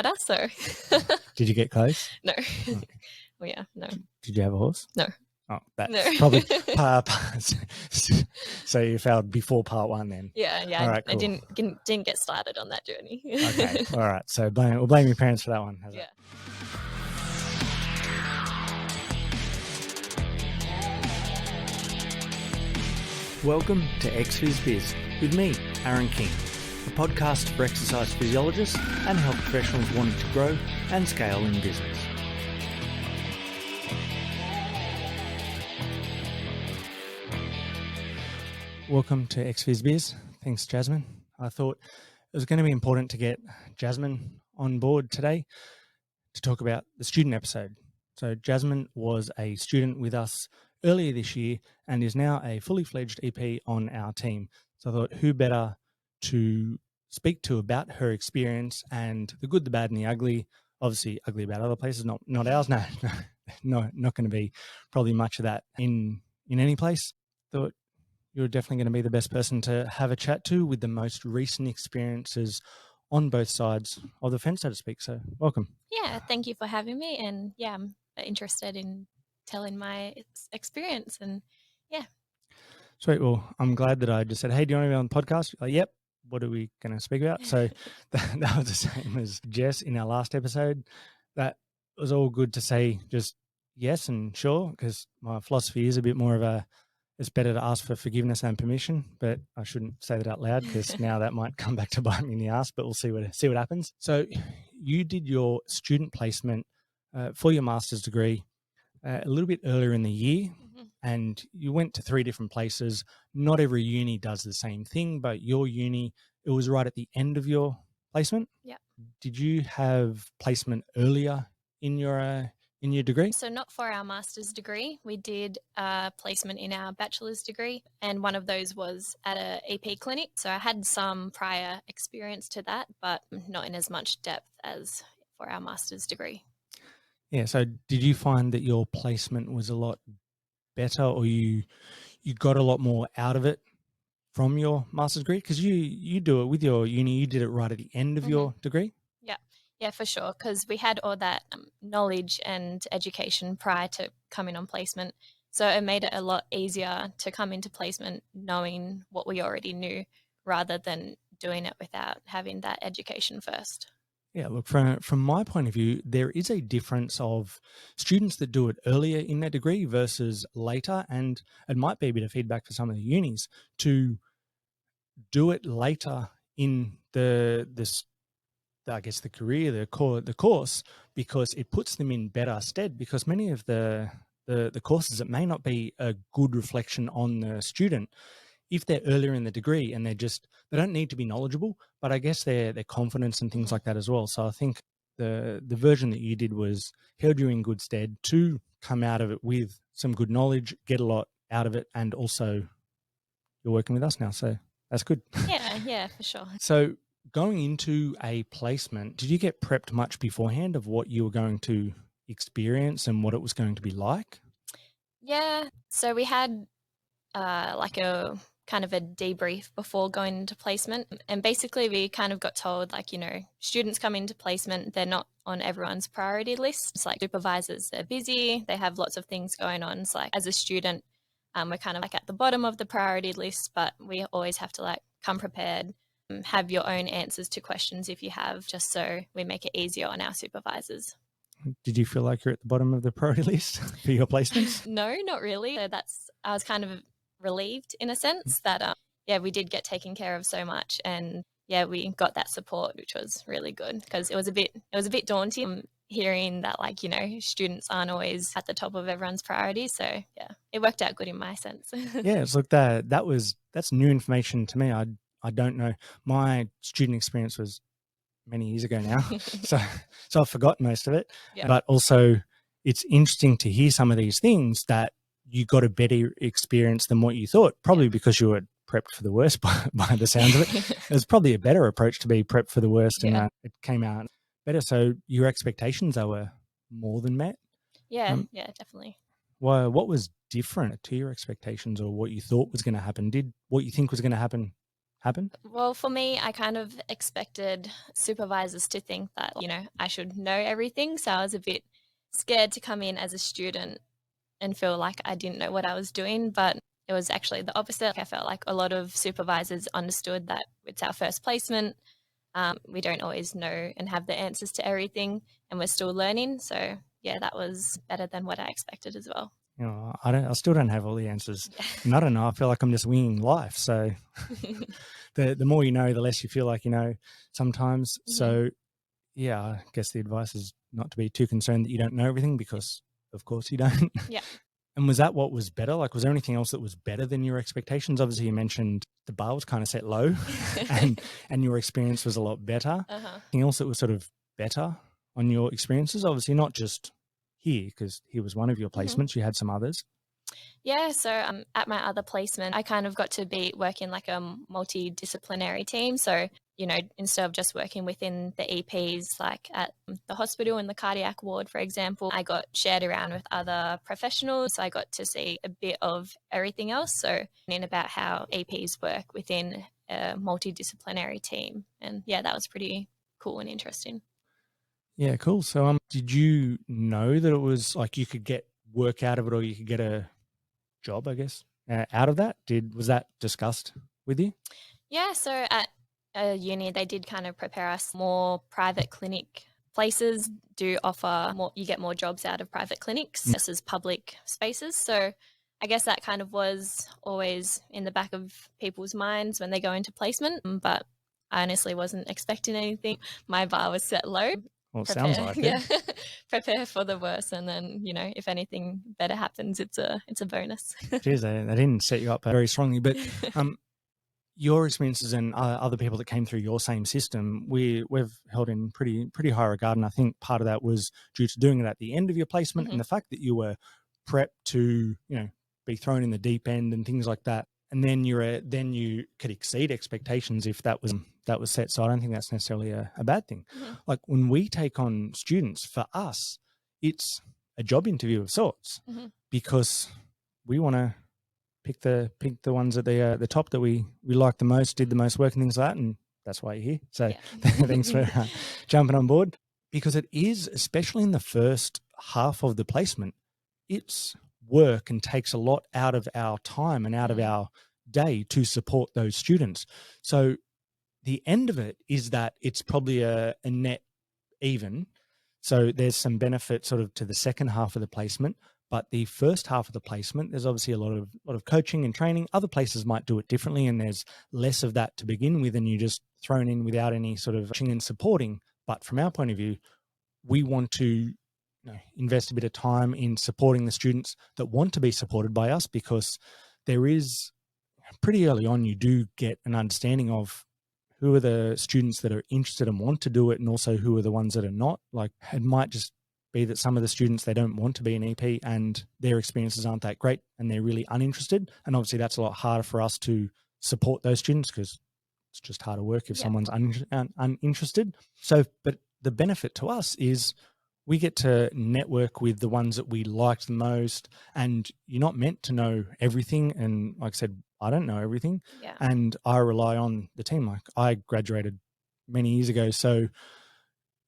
rider, so. Did you get close? No. Okay. Well, yeah, no. Did you have a horse? No. Oh, that's No. probably so you failed before part one then. Yeah. All right, I cool. didn't get started on that journey. Okay, all right. So we'll blame your parents for that one. Yeah. Welcome to XPhys Biz with me, Aaron King, a podcast for exercise physiologists and health professionals wanting to grow and scale in business. Welcome to XPhys Biz. Thanks, Jasmin. I thought it was going to be important to get Jasmin on board today to talk about the student episode. So Jasmin was a student with us earlier this year and is now a fully fledged EP on our team. So I thought who better to speak to about her experience and the good, the bad and the ugly. Obviously ugly about other places, not ours. No, not going to be probably much of that in any place. Thought you're definitely going to be the best person to have a chat to with the most recent experiences on both sides of the fence, so to speak. So welcome. Yeah, thank you for having me. And yeah, I'm interested in telling my experience. And yeah. Sweet. Well, I'm glad that I just said, hey, do you want to be on the podcast? You're like, yep. What are we going to speak about? So that was the same as Jess in our last episode. That was all good to say just yes and sure, because my philosophy is a bit more of it's better to ask for forgiveness and permission, but I shouldn't say that out loud because now that might come back to bite me in the ass, but we'll see what happens. So you did your student placement for your master's degree a little bit earlier in the year, and you went to 3 different places. Not every uni does the same thing, but your uni, it was right at the end of your placement. Yeah. Did you have placement earlier in your degree? So not for our master's degree. We did a placement in our bachelor's degree, and one of those was at a EP clinic. So I had some prior experience to that, but not in as much depth as for our master's degree. Yeah. So did you find that your placement was a lot better, or you got a lot more out of it from your master's degree? Because you do it with your uni, you did it right at the end of your degree. Yeah, for sure, because we had all that knowledge and education prior to coming on placement. So it made it a lot easier to come into placement knowing what we already knew rather than doing it without having that education first. Yeah, look, from my point of view, there is a difference of students that do it earlier in their degree versus later, and it might be a bit of feedback for some of the unis to do it later in the career, the course, because it puts them in better stead, because many of the courses, it may not be a good reflection on the student if they're earlier in the degree and they don't need to be knowledgeable, but I guess their confidence and things like that as well. So I think the version that you did held you in good stead to come out of it with some good knowledge, get a lot out of it, and also you're working with us now, so that's good. Yeah, for sure. So going into a placement, did you get prepped much beforehand of what you were going to experience and what it was going to be like? Yeah, so we had like a kind of a debrief before going into placement. And basically we kind of got told, like, students come into placement, they're not on everyone's priority list. It's like supervisors, they're busy, they have lots of things going on. It's like as a student, we're kind of like at the bottom of the priority list, but we always have to like come prepared, have your own answers to questions if you have, just so we make it easier on our supervisors. Did you feel like you're at the bottom of the priority list for your placements? No, not really. So I was kind of relieved in a sense that, we did get taken care of so much, and we got that support, which was really good, because it was a bit daunting hearing that, like, students aren't always at the top of everyone's priorities. So it worked out good in my sense. Yeah, it's like that's new information to me. I don't know. My student experience was many years ago now, so I've forgotten most of it. Yeah. But also, it's interesting to hear some of these things that you got a better experience than what you thought, probably because you were prepped for the worst by the sounds of it. It was probably a better approach to be prepped for the worst, and it came out better. So your expectations were more than met. Yeah, definitely. What was different to your expectations, or what you thought was going to happen? Did what you think was going to happen happen? Well, for me, I kind of expected supervisors to think that, I should know everything. So I was a bit scared to come in as a student and feel like I didn't know what I was doing. But it was actually the opposite. I felt like a lot of supervisors understood that it's our first placement. We don't always know and have the answers to everything, and we're still learning. So, yeah, that was better than what I expected as well. I still don't have all the answers, Yeah. and I don't know. I feel like I'm just winging life. So the more you know, the less you feel like you know sometimes. Mhm. So yeah, I guess the advice is not to be too concerned that you don't know everything because, of course, you don't. Yeah. And was that what was better? Like, was there anything else that was better than your expectations? Obviously, you mentioned the bar was kind of set low, and your experience was a lot better. Uh-huh. Anything else that was sort of better on your experiences? Obviously, not just here, because here was one of your Mhm. placements. You had some others. Yeah, so at my other placement, I kind of got to be working like a multidisciplinary team. So, instead of just working within the EPs, like at the hospital in the cardiac ward, for example, I got shared around with other professionals. So I got to see a bit of everything else. So, in about how EPs work within a multidisciplinary team. And yeah, that was pretty cool and interesting. Yeah, cool. So, did you know that it was like you could get work out of it, or you could get a job, I guess, out of that? Was that discussed with you? Yeah, so at uni, they did kind of prepare us more private clinic places do offer more, you get more jobs out of private clinics Mm. versus public spaces. So I guess that kind of was always in the back of people's minds when they go into placement, but I honestly wasn't expecting anything. My bar was set low. Well, it sounds Prepare, like it. yeah, prepare for the worst, and then if anything better happens, it's a bonus. Cheers, they didn't set you up very strongly, but um, your experiences and other people that came through your same system, we've held in pretty high regard, and I think part of that was due to doing it at the end of your placement and Hmm. the fact that you were prepped to be thrown in the deep end and things like that, and then you could exceed expectations if that was set. So I don't think that's necessarily a bad thing. Hmm. Like when we take on students, for us, it's a job interview of sorts Hmm. because we want to pick the ones at the top that we like the most, did the most work and things like that, and that's why you're here. So Yeah. thanks for jumping on board, because it is, especially in the first half of the placement, it's work and takes a lot out of our time and out of Mm. our day to support those students. So the end of it is that it's probably a net even. So there's some benefit sort of to the second half of the placement, but the first half of the placement, there's obviously a lot of coaching and training. Other places might do it differently, and there's less of that to begin with, and you're just thrown in without any sort of coaching and supporting. But from our point of view, we want to invest a bit of time in supporting the students that want to be supported by us, because there is pretty early on you do get an understanding of who are the students that are interested and want to do it, and also who are the ones that are not. Like it might just be that some of the students, they don't want to be an EP and their experiences aren't that great and they're really uninterested, and obviously that's a lot harder for us to support those students because it's just harder work if Yeah. someone's uninterested. So but the benefit to us is we get to network with the ones that we liked the most, and you're not meant to know everything. And like I said, I don't know everything, Yeah. and I rely on the team. Like I graduated many years ago, so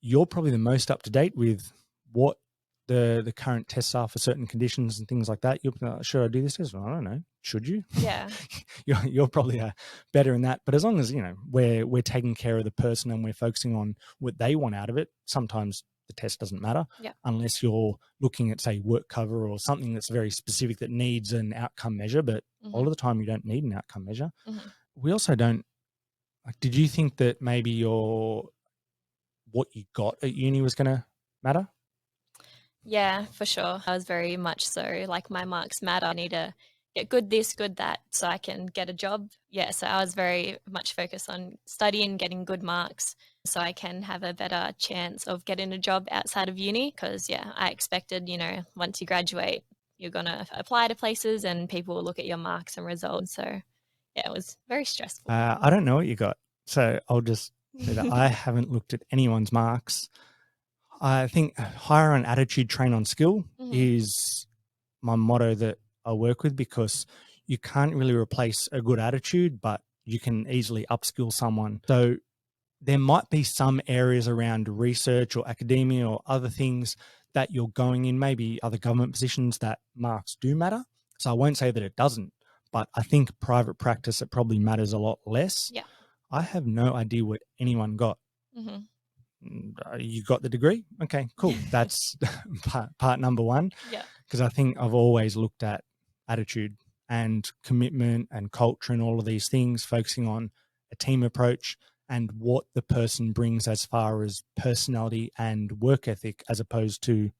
you're probably the most up to date with what the current tests are for certain conditions and things like that. You're should I do this test? Well, I don't know. Should you? Yeah. You're probably better in that. But as long as we're taking care of the person and we're focusing on what they want out of it, sometimes the test doesn't matter Yeah. unless you're looking at, say, work cover or something that's very specific that needs an outcome measure. But all Hmm. of the time, you don't need an outcome measure. Hmm. We also don't. Like, did you think that maybe what you got at uni was going to matter? Yeah, for sure. I was very much so like my marks matter. I need to get good this, good that so I can get a job. Yeah, so I was very much focused on studying, getting good marks so I can have a better chance of getting a job outside of uni because yeah, I expected, once you graduate, you're going to apply to places and people will look at your marks and results. So yeah, it was very stressful. I don't know what you got, so I'll just say that I haven't looked at anyone's marks. I think hire on attitude, train on skill Hmm. is my motto that I work with, because you can't really replace a good attitude, but you can easily upskill someone. So there might be some areas around research or academia or other things that you're going in, maybe other government positions, that marks do matter. So I won't say that it doesn't, but I think private practice, it probably matters a lot less. Yeah. I have no idea what anyone got. You got the degree? Okay, cool. That's part number one. Yeah. Because I think I've always looked at attitude and commitment and culture and all of these things, focusing on a team approach and what the person brings as far as personality and work ethic, as opposed to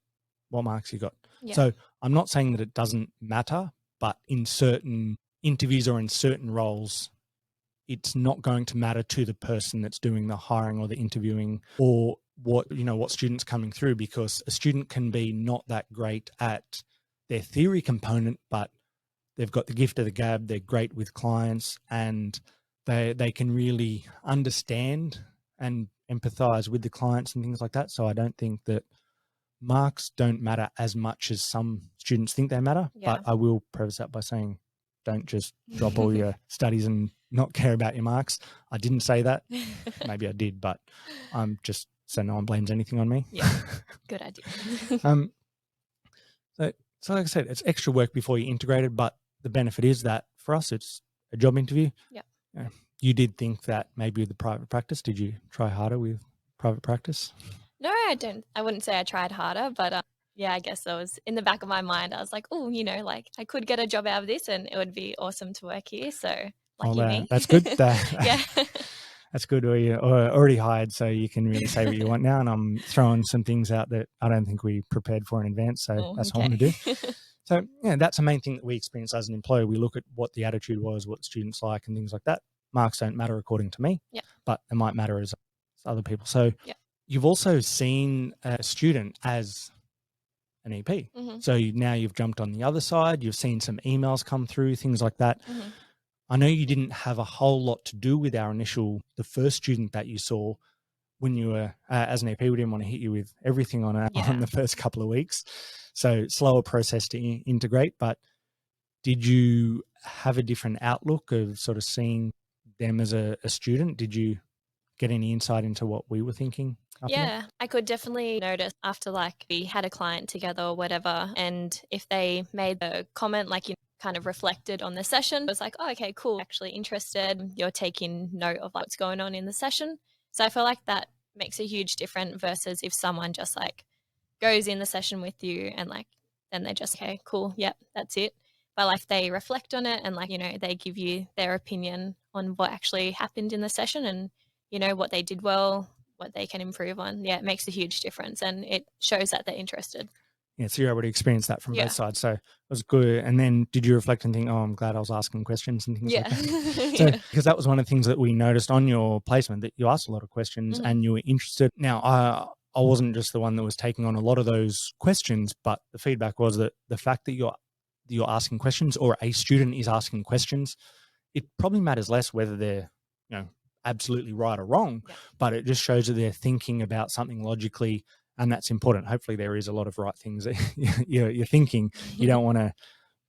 what marks you got. Yeah. So I'm not saying that it doesn't matter, but in certain interviews or in certain roles, it's not going to matter to the person that's doing the hiring or the interviewing, or what students coming through, because a student can be not that great at their theory component, but they've got the gift of the gab. They're great with clients, and they can really understand and empathize with the clients and things like that. So I don't think that marks don't matter as much as some students think they matter. Yeah. But I will preface that by saying, don't just drop all your studies and not care about your marks. I didn't say that. Maybe I did, but I'm just so no one blames anything on me. Yeah. Good idea. So like I said, it's extra work before you integrated, but the benefit is that for us, it's a job interview. Yeah. You did think that maybe with the private practice, did you try harder with private practice? No, I don't. I wouldn't say I tried harder, but yeah, I guess I was in the back of my mind. I was like, oh, like I could get a job out of this, and it would be awesome to work here. So lucky me. That's good. Yeah. That's good. You're already hired, so you can really say what you want now. And I'm throwing some things out that I don't think we prepared for in advance. So that's what I want to do. So yeah, that's the main thing that we experience as an employer. We look at what the attitude was, what students like, and things like that. Marks don't matter according to me, but it might matter as other people. So you've also seen a student as an EP. So now you've jumped on the other side. You've seen some emails come through, things like that. I know you didn't have a whole lot to do with the first student that you saw when you were as an EP. We didn't want to hit you with everything on the first couple of weeks. So slower process to integrate. But did you have a different outlook of sort of seeing them as a student? Did you get any insight into what we were thinking? Yeah, I could definitely notice after like we had a client together or whatever, and if they made a comment like kind of reflected on the session, it was like, oh, okay, cool, actually interested. You're taking note of what's going on in the session. So I feel like that makes a huge difference versus if someone just like goes in the session with you and like then they're just okay, cool, yep, that's it. But like they reflect on it and like they give you their opinion on what actually happened in the session and what they did well, what they can improve on. Yeah, it makes a huge difference and it shows that they're interested. Yeah, so you're able to experience that from both sides. So it was good. And then did you reflect and think, oh, I'm glad I was asking questions and things like that? So because that was one of the things that we noticed on your placement, that you asked a lot of questions and you were interested. Now, I wasn't just the one that was taking on a lot of those questions, but the feedback was that the fact that you're asking questions, or a student is asking questions, it probably matters less whether they're absolutely right or wrong, but it just shows that they're thinking about something logically, and that's important. Hopefully there is a lot of right things that you're thinking. You don't want to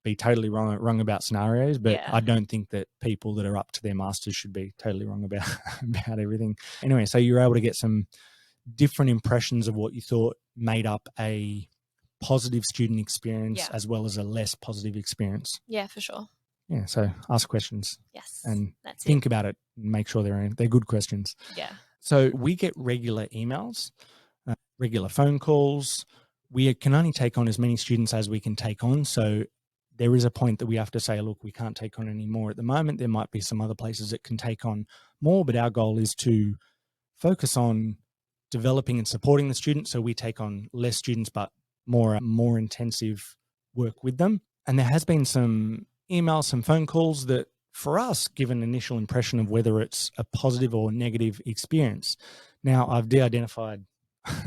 be totally wrong about scenarios, but I don't think that people that are up to their masters should be totally wrong about everything. Anyway, so you're able to get some different impressions of what you thought made up a positive student experience as well as a less positive experience. Yeah, for sure. Yeah, so ask questions. Yes, and that's think about it and make sure they're good questions. Yeah. So we get regular emails, regular phone calls. We can only take on as many students as we can take on. So there is a point that we have to say, look, we can't take on any more at the moment. There might be some other places that can take on more, but our goal is to focus on developing and supporting the students. So we take on less students, but more intensive work with them. And there has been some emails, some phone calls that for us give an initial impression of whether it's a positive or negative experience. Now I've de-identified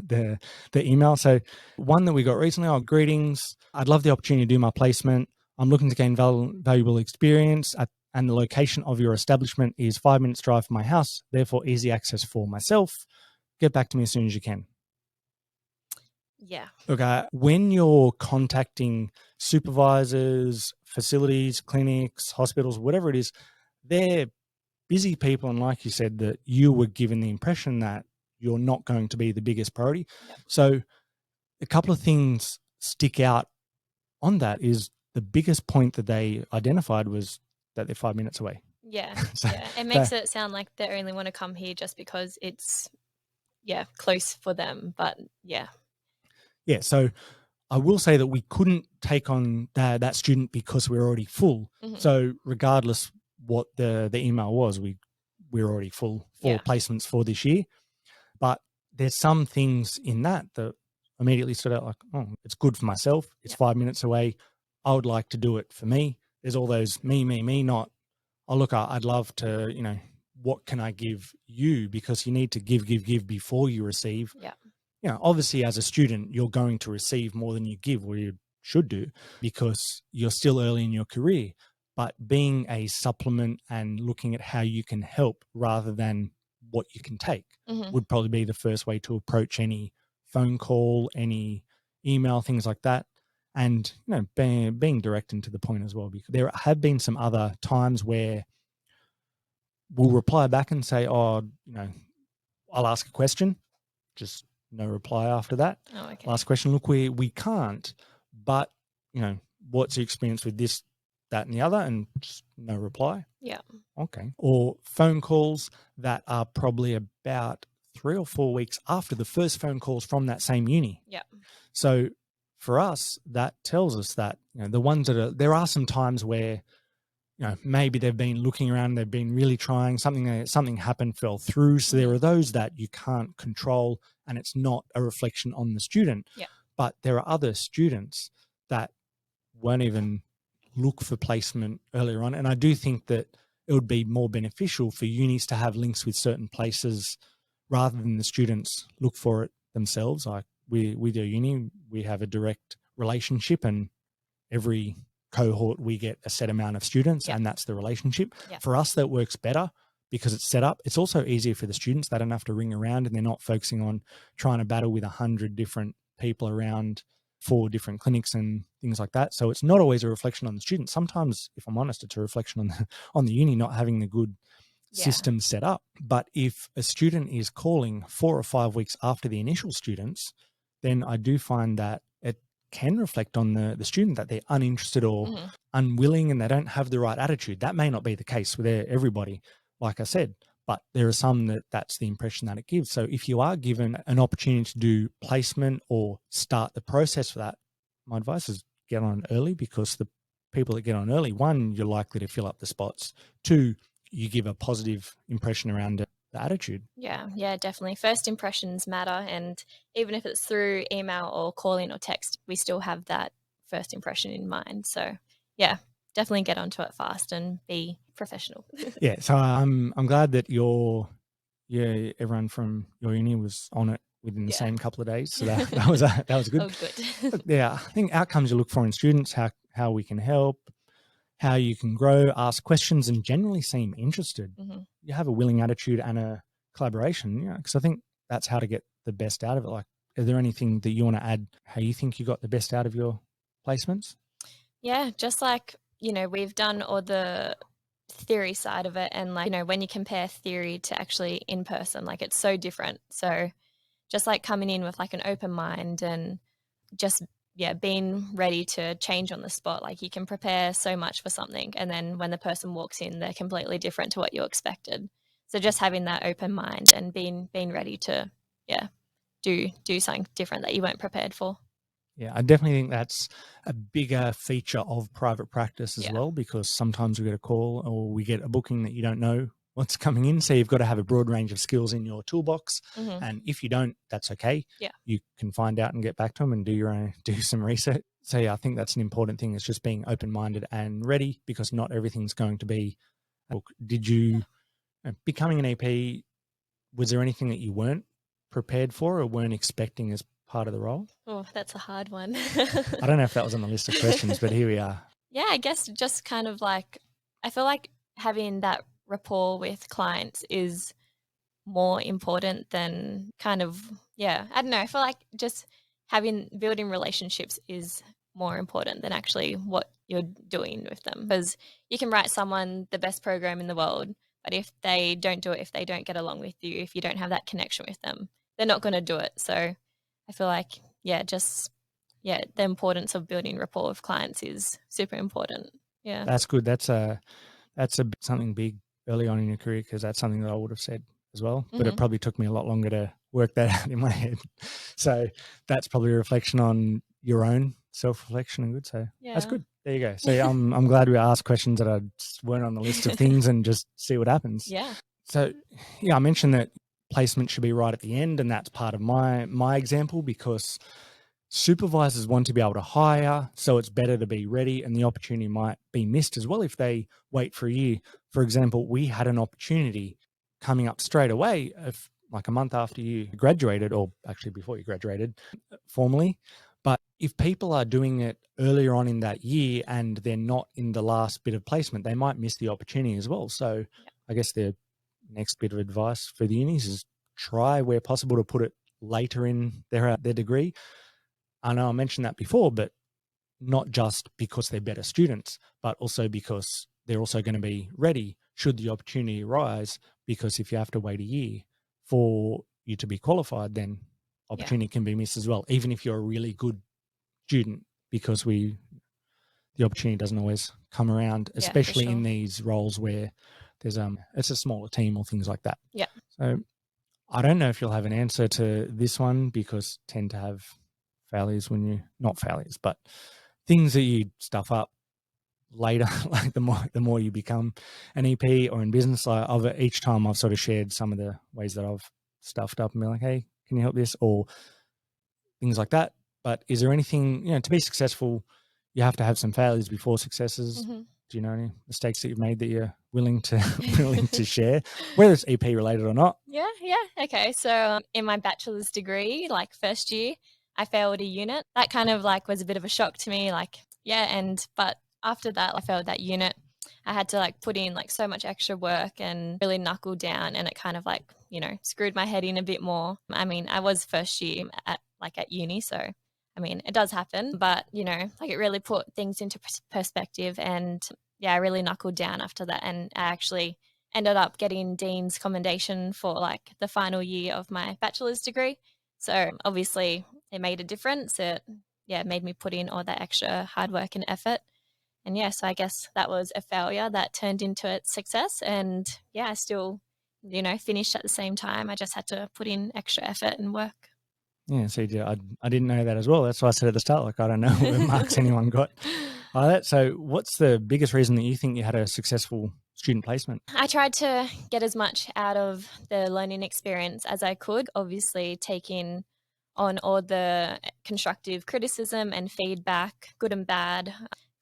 the email. So one that we got recently, greetings. I'd love the opportunity to do my placement. I'm looking to gain valuable experience and the location of your establishment is 5 minutes drive from my house, therefore easy access for myself. Get back to me as soon as you can. Yeah. Look, when you're contacting supervisors, facilities, clinics, hospitals, whatever it is, they're busy people, and like you said, that you were given the impression that you're not going to be the biggest priority. Yep. So a couple of things stick out on that. Is the biggest point that they identified was that they're 5 minutes away. Yeah, So yeah. It makes it sound like they only want to come here just because it's, close for them. But yeah. yeah, so I will say that we couldn't take on that student because we're already full. Hmm. So regardless what the email was, we're already full for placements for this year. But there's some things in that immediately stood out, like, oh, it's good for myself. It's 5 minutes away. I would like to do it for me. There's all those me, not, oh, look, I'd love to, what can I give you? Because you need to give before you receive. Yeah. Obviously as a student, you're going to receive more than you give, or you should do, because you're still early in your career. But being a supplement and looking at how you can help rather than what you can take would probably be the first way to approach any phone call, any email, things like that. And, being direct and to the point as well, because there have been some other times where we'll reply back and say, oh, I'll ask a question, just no reply after that. Oh, okay. Last question, look, we can't, but, what's the experience with this, that, and the other? And just no reply. Yeah. Okay. Or phone calls that are probably about 3 or 4 weeks after the first phone calls from that same uni. Yeah. So for us, that tells us that, the ones there are some times where, maybe they've been looking around, they've been really trying, something happened, fell through. So there are those that you can't control, and it's not a reflection on the student. Yeah. But there are other students that won't even look for placement earlier on. And I do think that it would be more beneficial for unis to have links with certain places rather than the students look for it themselves. Like with your uni, we have a direct relationship, and every cohort we get a set amount of students, and that's the relationship. For us, that works better because it's set up. It's also easier for the students. They don't have to ring around, and they're not focusing on trying to battle with 100 different people around 4 different clinics and things like that. So it's not always a reflection on the student. Sometimes, if I'm honest, it's a reflection on the uni not having the good system set up. But if a student is calling 4 or 5 weeks after the initial students, then I do find that it can reflect on the student, that they're uninterested or unwilling, and they don't have the right attitude. That may not be the case with everybody, like I said, but there are some that's the impression that it gives. So if you are given an opportunity to do placement or start the process for that, my advice is get on early, because the people that get on early, 1, you're likely to fill up the spots. 2, you give a positive impression around the attitude. Yeah, definitely. First impressions matter. And even if it's through email or calling or text, we still have that first impression in mind. So yeah, definitely get onto it fast and be professional. Yeah. So I'm glad that everyone from your uni was on it within the same couple of days. So that was good. Oh, good. But yeah, I think outcomes you look for in students, how we can help, how you can grow, ask questions, and generally seem interested. You have a willing attitude and a collaboration, because I think that's how to get the best out of it. Like, is there anything that you want to add, how you think you got the best out of your placements? Yeah, just like, we've done all the theory side of it, and like, when you compare theory to actually in person, like it's so different. So just like coming in with like an open mind and just being ready to change on the spot. Like you can prepare so much for something, and then when the person walks in, they're completely different to what you expected. So just having that open mind and being ready to do something different that you weren't prepared for. Yeah, I definitely think that's a bigger feature of private practice as well, because sometimes we get a call or we get a booking that you don't know what's coming in. So you've got to have a broad range of skills in your toolbox. And if you don't, that's okay. Yeah. You can find out and get back to them and do some research. So yeah, I think that's an important thing. It's just being open-minded and ready, because not everything's going to be, look, did you, becoming an EP, was there anything that you weren't prepared for or weren't expecting as part of the role? Oh, that's a hard one. I don't know if that was on the list of questions, but here we are. Yeah, I guess just kind of like, I feel like having that rapport with clients is more important than kind of, I don't know. I feel like just building relationships is more important than actually what you're doing with them, because you can write someone the best program in the world, But if they don't do it, if they don't get along with you, if you don't have that connection with them, they're not going to do it. So I feel like, the importance of building rapport with clients is super important. Yeah. That's good. That's something big early on in your career, because that's something that I would have said as well, but it probably took me a lot longer to work that out in my head. So that's probably a reflection on your own self-reflection and good. So that's good. There you go. So I'm glad we asked questions that I weren't on the list of things and just see what happens. Yeah. So I mentioned that placement should be right at the end, and that's part of my example, because supervisors want to be able to hire, so it's better to be ready, and the opportunity might be missed as well if they wait for a year. For example, we had an opportunity coming up straight away, like a month after you graduated, or actually before you graduated formally. But if people are doing it earlier on in that year and they're not in the last bit of placement, they might miss the opportunity as well. So I guess the next bit of advice for the unis is try where possible to put it later in their degree. I know I mentioned that before, but not just because they're better students, but also because they're also going to be ready should the opportunity arise. Because if you have to wait a year for you to be qualified, then opportunity can be missed as well, even if you're a really good student, because the opportunity doesn't always come around, especially in these roles where there's it's a smaller team or things like that. Yeah. So I don't know if you'll have an answer to this one, because tend to have failures when you not failures, but things that you stuff up later, like the more you become an EP or in business. Each time I've sort of shared some of the ways that I've stuffed up and been like, hey, can you help this, or things like that. But is there anything, to be successful, you have to have some failures before successes? Mm-hmm. Do you know any mistakes that you've made that you're willing to share, whether it's EP related or not? Yeah. Okay. So in my bachelor's degree, like first year, I failed a unit. That kind of like was a bit of a shock to me. But after that, I failed that unit. I had to like put in like so much extra work and really knuckle down, and it kind of like, screwed my head in a bit more. I mean, I was first year at uni, so I mean, it does happen, but like it really put things into perspective, and I really knuckled down after that, and I actually ended up getting Dean's commendation for like the final year of my bachelor's degree. So obviously it made a difference. It made me put in all that extra hard work and effort. And so I guess that was a failure that turned into a success. And I still, finished at the same time. I just had to put in extra effort and work. Yeah, so I didn't know that as well. That's why I said at the start, like, I don't know what marks anyone got. So what's the biggest reason that you think you had a successful student placement? I tried to get as much out of the learning experience as I could, obviously taking on all the constructive criticism and feedback, good and bad,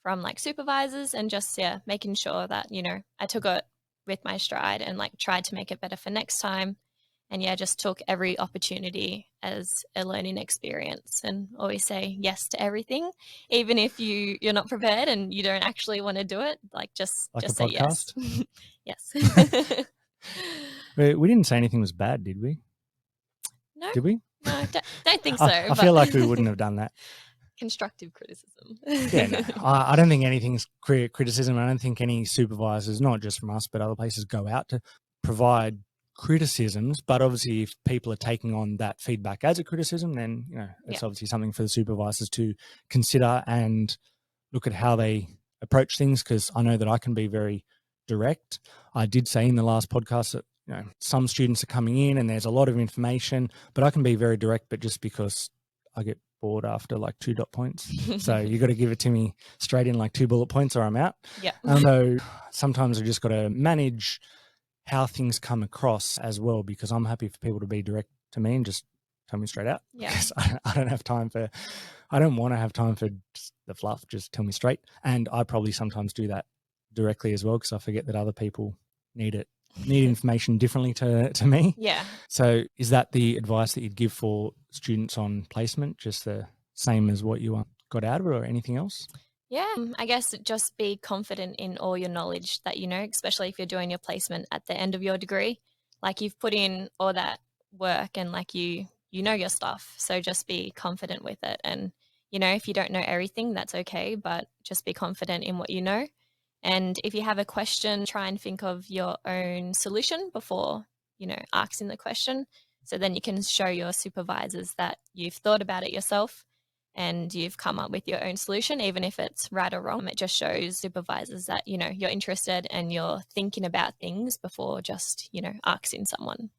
from like supervisors, and just making sure that I took it with my stride and like tried to make it better for next time. And just took every opportunity as a learning experience, and always say yes to everything, even if you're not prepared and you don't actually want to do it. Like just say yes. Yes. We didn't say anything was bad, did we? No. Did we? No, don't think so. I feel like we wouldn't have done that. Constructive criticism. No, I don't think anything's criticism. I don't think any supervisors, not just from us, but other places, go out to provide criticisms. But obviously, if people are taking on that feedback as a criticism, then it's obviously something for the supervisors to consider and look at how they approach things. Because I know that I can be very direct. I did say in the last podcast that some students are coming in and there's a lot of information, but I can be very direct. But just because I get bored after like 2 dot points, so you got to give it to me straight in like 2 bullet points or I'm out. Yeah. So sometimes I just got to manage how things come across as well, because I'm happy for people to be direct to me and just tell me straight out. Yeah. Because I don't want to have time for just the fluff. Just tell me straight. And I probably sometimes do that directly as well, because I forget that other people need information differently to me. Yeah. So is that the advice that you'd give for students on placement, just the same as what you got out of it, or anything else? Yeah, I guess just be confident in all your knowledge that especially if you're doing your placement at the end of your degree. Like you've put in all that work, and like you know your stuff. So just be confident with it. And if you don't know everything, that's okay, but just be confident in what you know. And if you have a question, try and think of your own solution before, asking the question. So then you can show your supervisors that you've thought about it yourself and you've come up with your own solution, even if it's right or wrong. It just shows supervisors that, you're interested and you're thinking about things before just, asking someone.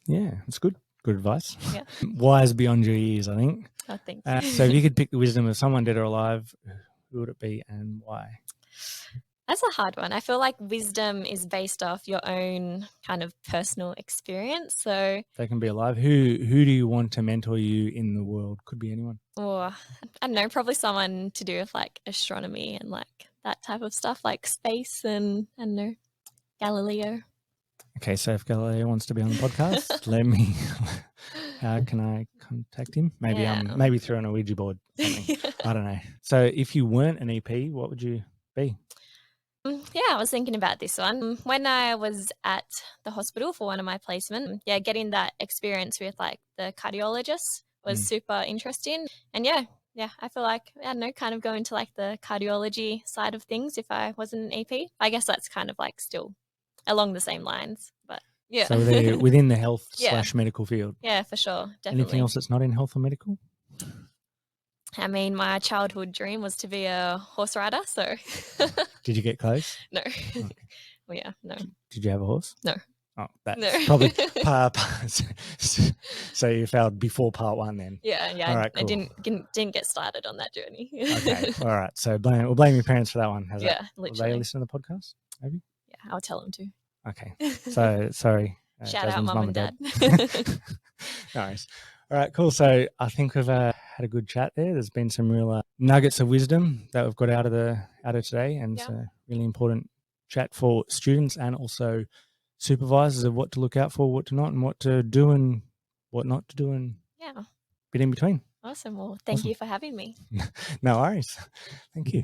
Yeah, it's good. Good advice. Yeah. Wise beyond your years, I think. Oh, thanks. So if you could pick the wisdom of someone dead or alive, who would it be and why? That's a hard one. I feel like wisdom is based off your own kind of personal experience. So They can be alive. Who do you want to mentor you in the world? Could be anyone. or I don't know, probably someone to do with like astronomy and like that type of stuff, like space and I don't know, Galileo. Okay, so if Galileo wants to be on the podcast, let me. How can I contact him? Maybe maybe through an Ouija board. Something. I don't know. So if you weren't an EP, what would you be? Yeah, I was thinking about this one. When I was at the hospital for one of my placements, getting that experience with like the cardiologist was super interesting. And yeah, I feel like, I don't know, kind of go into like the cardiology side of things if I wasn't an EP. I guess that's kind of like still along the same lines, but yeah. So they're within the health Yeah. / medical field. Yeah, for sure. Definitely. Anything else that's not in health or medical? I mean, my childhood dream was to be a horse rider, so. Did you get close? No. Okay. Well, yeah, no. Did you have a horse? No. Oh, that's probably so you failed before part one then. Yeah. All right, cool. I didn't get started on that journey. Okay, all right. So we'll blame your parents for that one. Literally. Will they listen to the podcast? Maybe. Yeah, I'll tell them to. Okay. So sorry. Shout Jasmin's out, Mum and Dad. Nice. All right, cool. So I think we've had a good chat there. There's been some real nuggets of wisdom that we've got out of today, and it's a really important chat for students and also supervisors of what to look out for, what to not, and what to do and what not to do, and bit in between. Awesome. Well, thank you for having me. No worries. Thank you.